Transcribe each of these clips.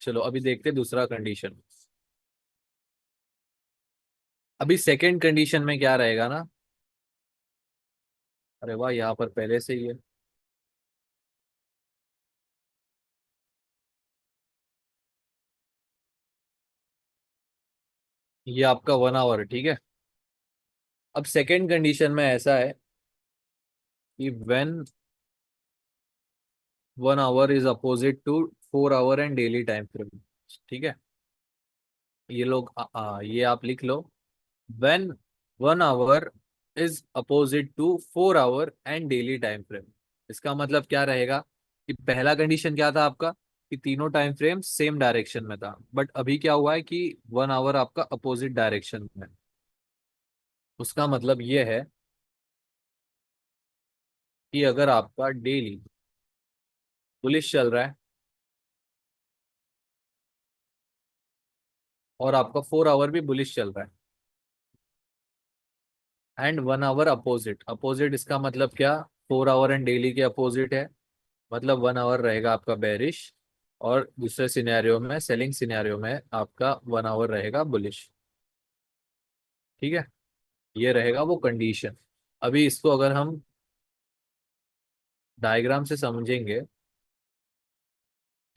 चलो अभी देखते हैं दूसरा कंडीशन। अभी सेकंड कंडीशन में क्या रहेगा ना। अरे वाह, यहाँ पर पहले से ही है। ये आपका 1 आवर, ठीक है। अब सेकंड कंडीशन में ऐसा है कि when 1 hour is opposite to 4 hour and daily time frame. ठीक है। ये लोग ये आप लिख लो। When 1 hour is opposite to 4 hour and daily time frame. इसका मतलब क्या रहेगा कि पहला कंडीशन क्या था आपका कि तीनों टाइम फ्रेम सेम डायरेक्शन में था, बट अभी क्या हुआ है कि 1 आवर आपका अपोजिट डायरेक्शन में। उसका मतलब ये है कि अगर आपका डेली बुलिश चल रहा है और आपका 4 आवर भी बुलिश चल रहा है एंड 1 आवर अपोजिट अपोजिट, इसका मतलब क्या, 4 आवर एंड डेली के अपोजिट है, मतलब 1 आवर रहेगा आपका बेरिश और दूसरे सिनेरियो में, सेलिंग सिनेरियो में, आपका 1 आवर रहेगा बुलिश। ठीक है। ये रहेगा वो कंडीशन। अभी इसको अगर हम डायग्राम से समझेंगे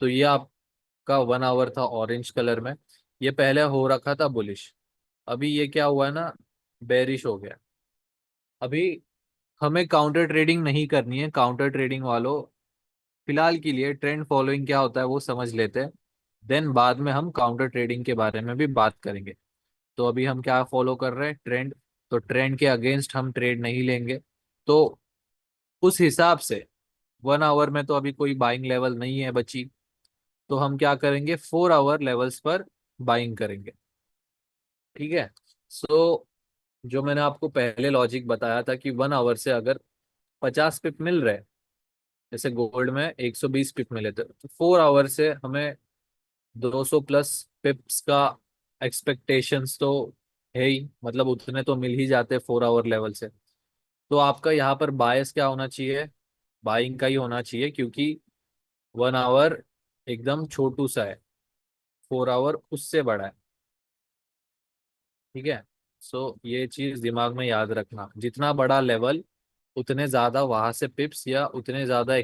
तो ये आपका 1 आवर था ऑरेंज कलर में। ये पहले हो रखा था बुलिश। अभी ये क्या हुआ है ना, बेरिश हो गया। अभी हमें काउंटर ट्रेडिंग नहीं करनी है। काउंटर ट्रेडिंग वालों, फिलहाल के लिए ट्रेंड फॉलोइंग क्या होता है वो समझ लेते हैं। देन बाद में हम काउंटर ट्रेडिंग के बारे में भी बात करेंगे। तो अभी हम क्या फॉलो कर रहे हैं, ट्रेंड। तो ट्रेंड के अगेंस्ट हम ट्रेड नहीं लेंगे। तो उस हिसाब से 1 आवर में तो अभी कोई बाइंग लेवल नहीं है बची। तो हम क्या करेंगे, 4 आवर लेवल्स पर बाइंग करेंगे। ठीक है। सो जो मैंने आपको पहले लॉजिक बताया था कि 1 आवर से अगर 50 पिप मिल रहे, जैसे गोल्ड में 120 पिप मिले थे, तो 4 आवर से हमें 200 प्लस पिप्स का एक्सपेक्टेशंस तो है ही, मतलब उतने तो मिल ही जाते 4 आवर लेवल से। तो आपका यहाँ पर बायस क्या होना चाहिए, बाइंग का ही होना चाहिए, क्योंकि 1 आवर एकदम छोटू सा है, 4 आवर उससे बड़ा है। ठीक है। सो ये चीज दिमाग में याद रखना, जितना बड़ा लेवल उतने ज्यादा वहां से पिप्स या उतने ज्यादा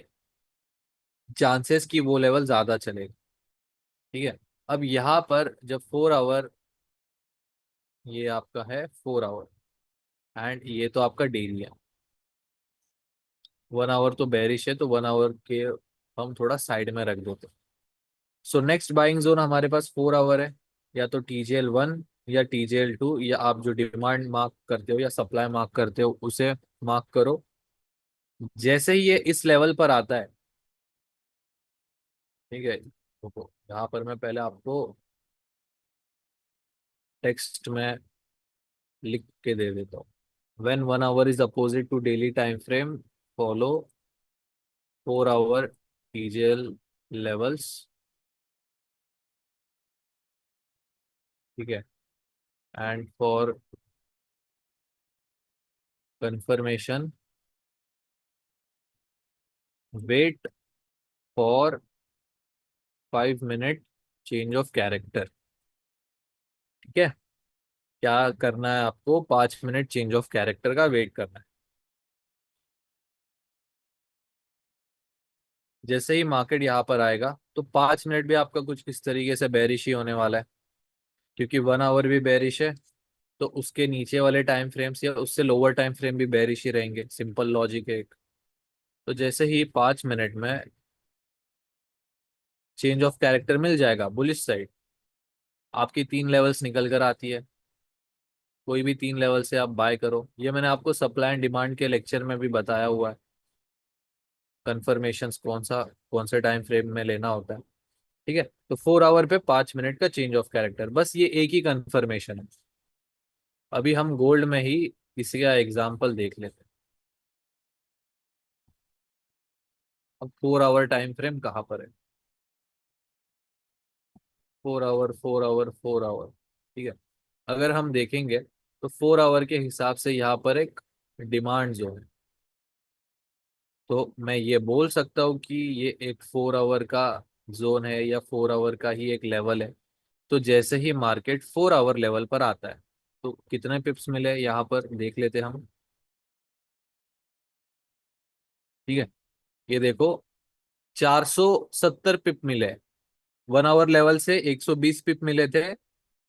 चांसेस कि वो लेवल ज्यादा चलेगा। ठीक है। अब यहाँ पर जब 4 आवर, ये आपका है 4 आवर एंड ये तो आपका डेली है। 1 आवर तो बेरिश है, तो 1 आवर के हम थोड़ा साइड में रख देते। सो नेक्स्ट बाइंग जोन हमारे पास 4 आवर है। या तो TJL1 या TJL2, या आप जो डिमांड मार्क करते हो या सप्लाई मार्क करते हो उसे मार्क करो। जैसे ही ये इस लेवल पर आता है, ठीक है, तो यहाँ पर मैं पहले आपको टेक्स्ट में लिख के दे देता हूँ। When 1 hour is opposite to daily time frame, follow 4 hour TJL levels. ठीक है। And for confirmation, wait for 5 minute change of character. ठीक है। क्या करना है आपको, 5 मिनट चेंज ऑफ कैरेक्टर का वेट करना है। जैसे ही मार्केट यहाँ पर आएगा तो 5 मिनट भी आपका कुछ इस तरीके से बेरिश ही होने वाला है, क्योंकि 1 आवर भी बेरिश है। तो उसके नीचे वाले टाइम फ्रेम्स या उससे लोअर टाइम फ्रेम भी बेरिश ही रहेंगे, सिंपल लॉजिक है एक। तो जैसे ही 5 मिनट में चेंज ऑफ कैरेक्टर मिल जाएगा बुलिश साइड, आपकी 3 लेवल्स निकल कर आती है। कोई भी 3 लेवल से आप बाय करो। ये मैंने आपको सप्लाई एंड डिमांड के लेक्चर में भी बताया हुआ है, कन्फर्मेशंस कौन से टाइम फ्रेम में लेना होता है। ठीक है। तो 4 आवर पे 5 मिनट का चेंज ऑफ कैरेक्टर, बस ये एक ही कन्फर्मेशन है। अभी हम गोल्ड में ही इसी का एग्जाम्पल देख लेते हैं। अब 4 आवर टाइम फ्रेम कहाँ पर है, 4 आवर 4 आवर 4 आवर। ठीक है। अगर हम देखेंगे तो 4 आवर के हिसाब से यहाँ पर एक डिमांड जोन है। तो मैं ये बोल सकता हूँ कि ये एक 4 आवर का जोन है या 4 आवर का ही एक लेवल है। तो जैसे ही मार्केट 4 आवर लेवल पर आता है, तो कितने पिप्स मिले यहाँ पर देख लेते हैं हम। ठीक है, ये देखो 470 पिप मिले। 1 आवर लेवल से 120 पिप मिले थे,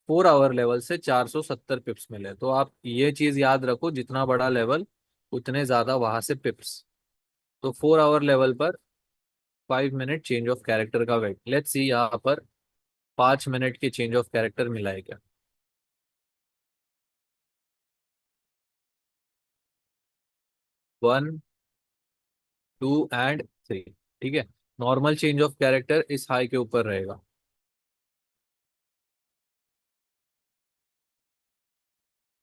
4 आवर लेवल से 470 पिप्स मिले। तो आप ये चीज याद रखो, जितना बड़ा लेवल उतने ज्यादा वहां से पिप्स। तो 4 आवर लेवल पर 5 मिनट चेंज ऑफ कैरेक्टर का वेट। लेट्स सी यहाँ पर 5 मिनट की चेंज ऑफ कैरेक्टर मिला है क्या। 1, 2 एंड 3। ठीक है, नॉर्मल चेंज ऑफ कैरेक्टर इस हाई के ऊपर रहेगा।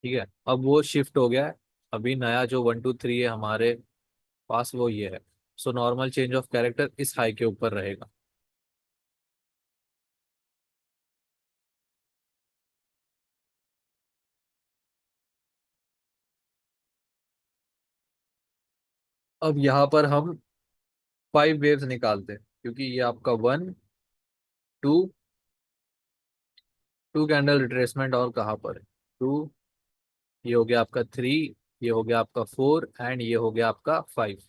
ठीक है, अब वो शिफ्ट हो गया है। अभी नया जो 1, 2, 3 है हमारे पास, वो ये है। So normal change of character इस हाई के ऊपर रहेगा। अब यहाँ पर हम 5 वेव्स निकालते हैं, क्योंकि ये आपका 1, 2, 2 कैंडल रिट्रेसमेंट और कहाँ पर है। 2, ये हो गया आपका 3, ये हो गया आपका 4 एंड ये हो गया आपका 5।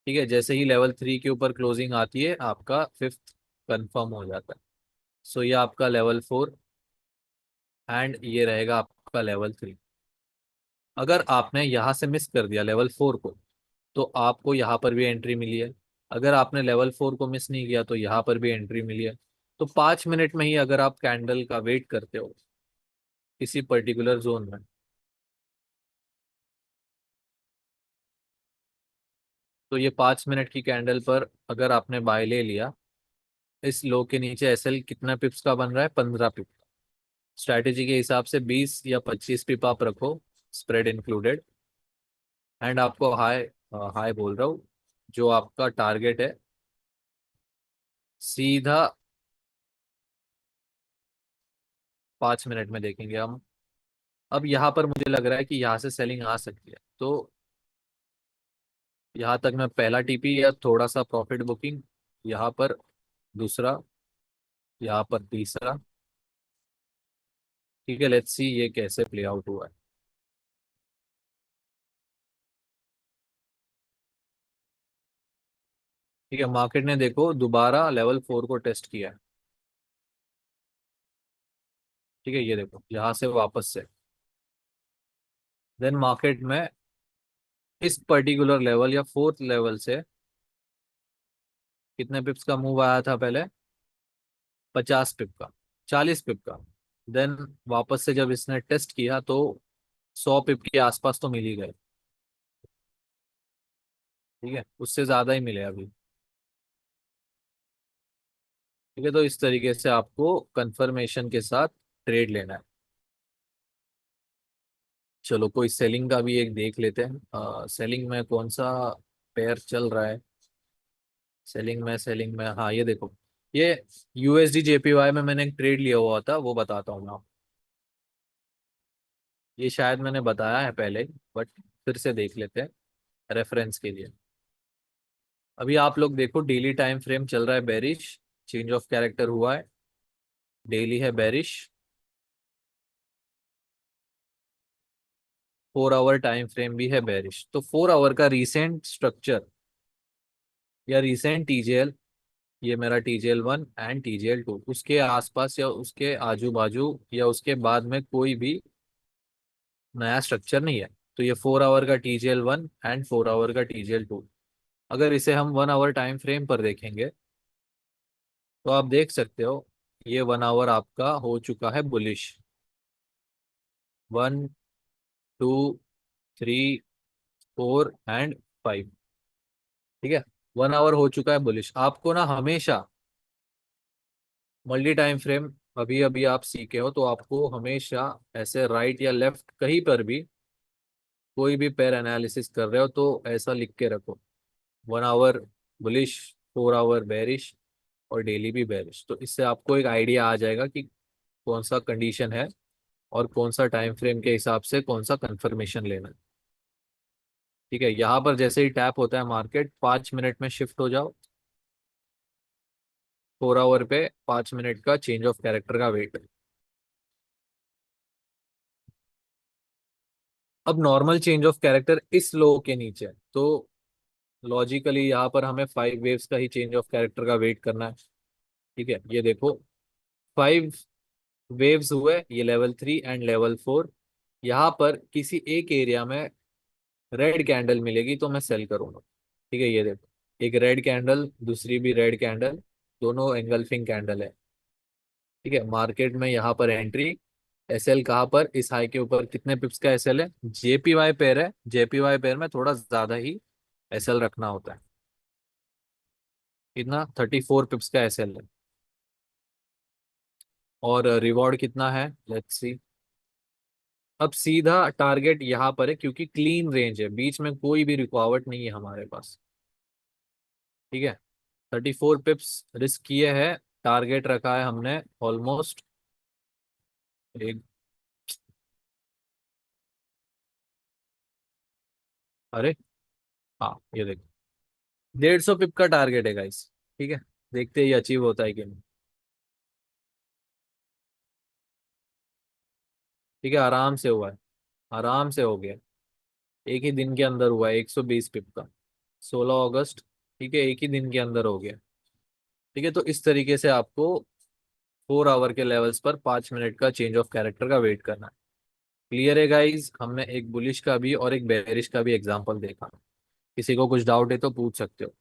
ठीक है, जैसे ही लेवल 3 के ऊपर क्लोजिंग आती है, आपका फिफ्थ कंफर्म हो जाता है। सो ये आपका लेवल 4 एंड ये रहेगा आपका लेवल 3। अगर आपने यहाँ से मिस कर दिया लेवल 4 को, तो आपको यहाँ पर भी एंट्री मिली है। अगर आपने लेवल 4 को मिस नहीं किया तो यहाँ पर भी एंट्री मिली है। तो 5 मिनट में ही अगर आप कैंडल का वेट करते हो किसी पर्टिकुलर जोन में, तो ये 5 मिनट की कैंडल पर अगर आपने बाय ले लिया, इस लो के नीचे एसएल कितना पिप्स का बन रहा है, 15 पिप। स्ट्रैटेजी के हिसाब से 20 या 25 पिप आप रखो, स्प्रेड इंक्लूडेड। एंड आपको हाई, हाई बोल रहा हूँ, जो आपका टारगेट है सीधा 5 मिनट में देखेंगे हम। अब यहाँ पर मुझे लग रहा है कि यहाँ से सेलिंग आ सकती है, तो यहाँ तक मैं पहला टीपी या थोड़ा सा प्रॉफिट बुकिंग, यहाँ पर दूसरा, यहाँ पर तीसरा। ठीक है, लेट्स सी ये कैसे प्ले आउट हुआ है। ठीक है, मार्केट ने देखो दोबारा लेवल 4 को टेस्ट किया है। ठीक है, ये देखो यहाँ से वापस से, देन मार्केट में इस पर्टिकुलर लेवल या फोर्थ लेवल से कितने पिप्स का मूव आया था पहले, 50 पिप का, 40 पिप का। देन वापस से जब इसने टेस्ट किया तो 100 पिप के आसपास तो मिल ही गए। ठीक है, उससे ज्यादा ही मिले अभी। ठीक है, तो इस तरीके से आपको कंफर्मेशन के साथ ट्रेड लेना है। चलो कोई सेलिंग का भी एक देख लेते हैं, सेलिंग में कौन सा पेयर चल रहा है। सेलिंग में हाँ ये देखो, ये यूएसडी जेपीवाई में मैंने एक ट्रेड लिया हुआ था, वो बताता हूँ मैं आपको। ये शायद मैंने बताया है पहले, बट फिर से देख लेते हैं रेफरेंस के लिए। अभी आप लोग देखो, डेली टाइम फ्रेम चल रहा है बेरिश, चेंज ऑफ कैरेक्टर हुआ है, डेली है बेरिश। 4 आवर टाइम फ्रेम भी है बेरिश। तो 4 आवर का रीसेंट स्ट्रक्चर या रीसेंट टीजेएल, ये मेरा टीजेएल 1 एंड टीजेएल 2, उसके आसपास या उसके आजू बाजू या उसके बाद में कोई भी नया स्ट्रक्चर नहीं है। तो ये 4 आवर का टीजेएल 1 एंड 4 आवर का टीजेएल 2। अगर इसे हम 1 आवर टाइम फ्रेम पर देखेंगे, तो आप देख सकते हो ये 1 आवर आपका हो चुका है बुलिश। 1, 2, 3, 4 एंड 5। ठीक है, 1 आवर हो चुका है बुलिश। आपको ना हमेशा मल्टी टाइम फ्रेम, अभी अभी आप सीखे हो तो आपको हमेशा ऐसे राइट या लेफ्ट कहीं पर भी कोई भी पेयर एनालिसिस कर रहे हो तो ऐसा लिख के रखो, 1 आवर बुलिश, 4 आवर बेरिश और डेली भी बेरिश। तो इससे आपको एक आइडिया आ जाएगा कि कौन सा कंडीशन है और कौन सा टाइम फ्रेम के हिसाब से कौन सा कंफर्मेशन लेना है। ठीक है, यहाँ पर जैसे ही टैप होता है मार्केट, 5 मिनट में शिफ्ट हो जाओ। 4 आवर पे 5 मिनट का चेंज ऑफ कैरेक्टर का वेट। अब नॉर्मल चेंज ऑफ कैरेक्टर इस लो के नीचे है, तो लॉजिकली यहाँ पर हमें 5 वेव्स का ही चेंज ऑफ कैरेक्टर का वेट करना है। ठीक है, ये देखो 5 वेव्स हुए, ये लेवल 3 एंड लेवल 4। यहाँ पर किसी एक एरिया में रेड कैंडल मिलेगी तो मैं सेल करूंगा। ठीक है, ये देखो, एक रेड कैंडल, दूसरी भी रेड कैंडल, दोनों एंगल्फिंग कैंडल है। ठीक है, मार्केट में यहाँ पर एंट्री, एसएल कहाँ पर, इस हाई के ऊपर कितने पिप्स का एसएल है, जेपीवाई पेयर है, जेपीवाई पेयर में थोड़ा ज्यादा ही एसएल रखना होता है। कितना, 34 पिप्स का एसएल है। और रिवॉर्ड कितना है, लेट्स सी। अब सीधा टारगेट यहाँ पर है क्योंकि क्लीन रेंज है, बीच में कोई भी रुकावट नहीं है हमारे पास। ठीक है, 34 पिप्स रिस्क किए हैं, टारगेट रखा है हमने ऑलमोस्ट एक, अरे हाँ ये देखो, 150 पिप का टारगेट है गाइस। ठीक है, देखते ही अचीव होता है कि नहीं। ठीक है, आराम से हुआ है, आराम से हो गया, एक ही दिन के अंदर हुआ है 120 पिप का, 16 अगस्त। ठीक है, एक ही दिन के अंदर हो गया। ठीक है, तो इस तरीके से आपको 4 आवर के लेवल्स पर 5 मिनट का चेंज ऑफ कैरेक्टर का वेट करना है। क्लियर है गाइज, हमने एक बुलिश का भी और एक बेरिश का भी एग्जांपल देखा। किसी को कुछ डाउट है तो पूछ सकते हो।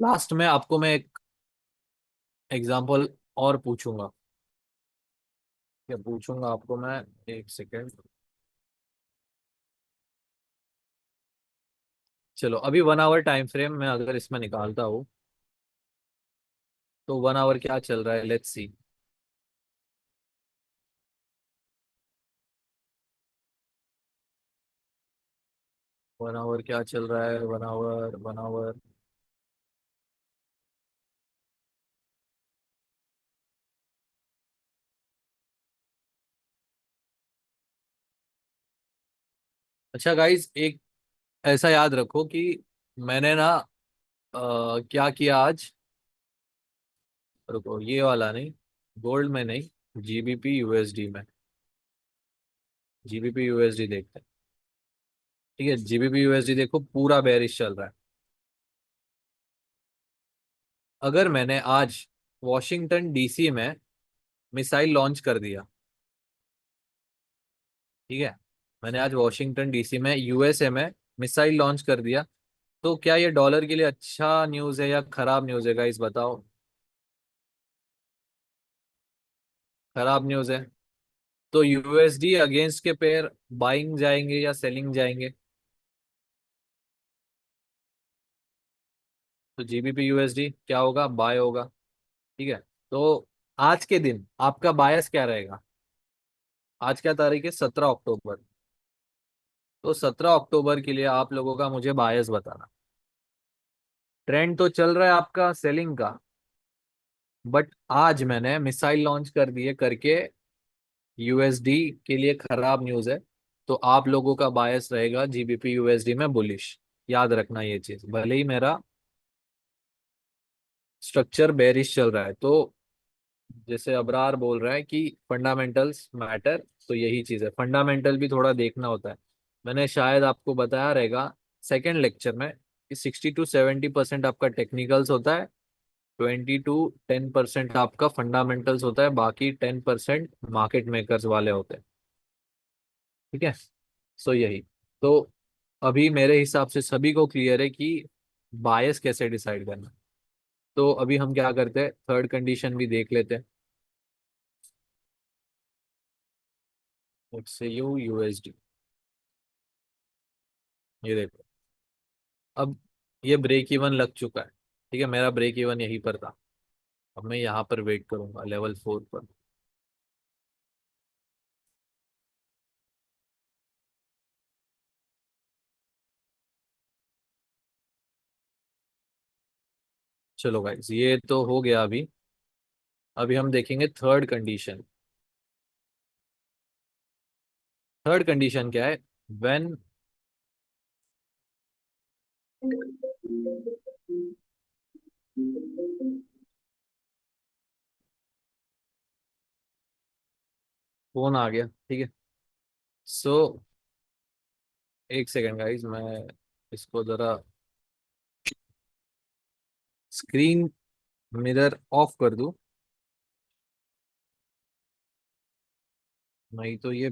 लास्ट में आपको मैं एक एग्जांपल और पूछूंगा। क्या पूछूंगा आपको मैं, एक सेकेंड। चलो, अभी 1 आवर टाइम फ्रेम में अगर इसमें निकालता हूँ तो 1 आवर क्या चल रहा है, लेट्स सी। 1 आवर क्या चल रहा है, 1 आवर, 1 आवर। अच्छा गाइज, एक ऐसा याद रखो कि मैंने ना क्या किया आज, रुको, ये वाला नहीं, गोल्ड में नहीं, जीबीपी यूएसडी में, जीबीपी यूएसडी देखते हैं। ठीक है, जीबीपी यूएसडी देखो, पूरा बेरिश चल रहा है। अगर मैंने आज वॉशिंगटन डीसी में मिसाइल लॉन्च कर दिया, ठीक है, मैंने आज वॉशिंगटन डीसी में यूएसए में मिसाइल लॉन्च कर दिया, तो क्या ये डॉलर के लिए अच्छा न्यूज़ है या खराब न्यूज़ है गाइस, बताओ। खराब न्यूज़ है। तो यूएसडी अगेंस्ट के पेयर बाइंग जाएंगे या सेलिंग जाएंगे, तो जीबीपी यूएसडी क्या होगा, बाय होगा। ठीक है, तो आज के दिन आपका बायस क्या रहेगा। आज क्या तारीख है, 17 अक्टूबर। तो 17 अक्टूबर के लिए आप लोगों का मुझे बायस बताना। ट्रेंड तो चल रहा है आपका सेलिंग का, बट आज मैंने मिसाइल लॉन्च कर दिए करके यूएसडी के लिए खराब न्यूज़ है, तो आप लोगों का बायस रहेगा जीबीपी यूएसडी में बुलिश। याद रखना ये चीज, भले ही मेरा स्ट्रक्चर बेरिश चल रहा है, तो जैसे अबरार बोल रहा है कि फंडामेंटल्स मैटर, तो यही चीज है, फंडामेंटल भी थोड़ा देखना होता है। मैंने शायद आपको बताया रहेगा सेकेंड लेक्चर में कि 60 to 70% आपका टेक्निकल्स होता है, 20 to 10% आपका फंडामेंटल्स होता है, बाकी 10% मार्केट मेकर्स वाले होते हैं। ठीक है, सो यही, तो अभी मेरे हिसाब से सभी को क्लियर है कि बायस कैसे डिसाइड करना। तो अभी हम क्या करते हैं, थर्ड कंडीशन भी देख लेते हैं। से यू यूएसडी, ये देखो, अब ये ब्रेक इवन लग चुका है। ठीक है, मेरा ब्रेक इवन यहीं पर था। अब मैं यहाँ पर वेट करूंगा लेवल 4 पर। चलो गाइस, ये तो हो गया अभी। अभी हम देखेंगे थर्ड कंडीशन। थर्ड कंडीशन क्या है, व्हेन फोन आ गया, ठीक है। सो एक सेकेंड गाइस, मैं इसको जरा स्क्रीन मिरर ऑफ कर दूं, नहीं तो ये